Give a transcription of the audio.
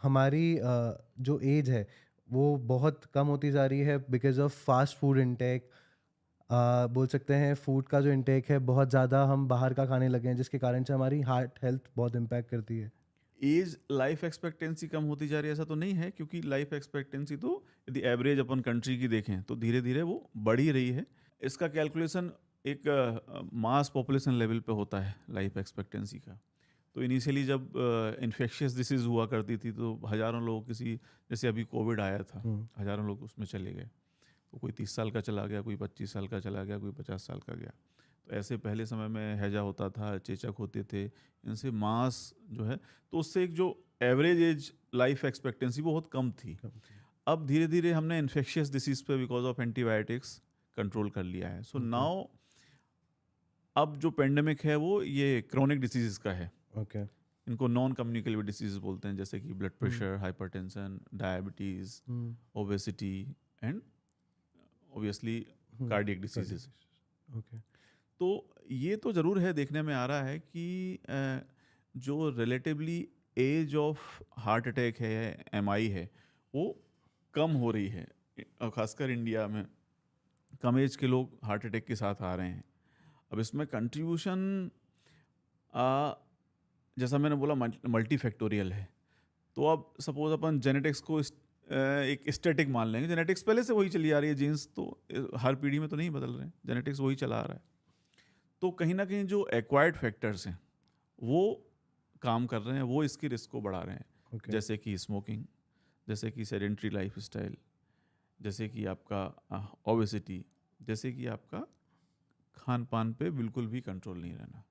हमारी जो एज है वो बहुत कम होती जा रही है because of fast food intake. बोल सकते हैं फूड का जो इंटेक है बहुत ज़्यादा हम बाहर का खाने लगे हैं, जिसके कारण से हमारी हार्ट हेल्थ बहुत इम्पैक्ट करती है। एज लाइफ एक्सपेक्टेंसी कम होती जा रही है ऐसा तो नहीं है, क्योंकि लाइफ एक्सपेक्टेंसी तो यदि एवरेज अपन कंट्री की देखें तो धीरे धीरे वो बढ़ ही रही है। इसका कैलकुलेशन एक मास पॉपुलेशन लेवल पे होता है लाइफ एक्सपेक्टेंसी का। तो इनिशियली जब इन्फेक्शियस डिसीज़ हुआ करती थी तो हज़ारों लोग किसी, जैसे अभी कोविड आया था, हुँ। हज़ारों लोग उसमें चले गए। तो कोई 30 साल का चला गया, कोई 25 साल का चला गया, कोई 50 साल का गया। तो ऐसे पहले समय में हैजा होता था, चेचक होते थे, इनसे मास जो है, तो उससे एक जो एवरेज एज लाइफ एक्सपेक्टेंसी वो बहुत कम थी। कम थी। अब धीरे धीरे हमने इन्फेक्शियस डिसीज़ पे बिकॉज ऑफ एंटीबायोटिक्स कंट्रोल कर लिया है। सो ओके, नाउ अब जो पेंडेमिक है वो ये क्रोनिक डिसीज़ का है। ओके। इनको नॉन कम्युनिकेबल डिसीज़ बोलते हैं, जैसे कि blood hmm, pressure, hypertension, diabetes, hmm, obesity and obviously hmm. Cardiac diseases. Cardiac okay. तो ये तो ज़रूर है, देखने में आ रहा है कि जो relatively age of heart attack है, एमआई है, वो कम हो रही है। खासकर इंडिया में कम एज के लोग हार्ट अटैक के साथ आ रहे हैं। अब इसमें कंट्रीब्यूशन, जैसा मैंने बोला, मल्टी फैक्टोरियल है। तो अब सपोज अपन जेनेटिक्स को एक स्टैटिक मान लेंगे। जेनेटिक्स पहले से वही चली आ रही है, जीन्स तो हर पीढ़ी में तो नहीं बदल रहे हैं, जेनेटिक्स वही चला आ रहा है। तो कहीं ना कहीं जो एक्वायर्ड फैक्टर्स हैं वो काम कर रहे हैं, वो इसकी रिस्क को बढ़ा रहे हैं। ओके। जैसे कि स्मोकिंग, जैसे कि सेडेंट्री लाइफ स्टाइल, जैसे कि आपका ओबेसिटी, जैसे कि आपका खान पान पे बिल्कुल भी कंट्रोल नहीं रहना।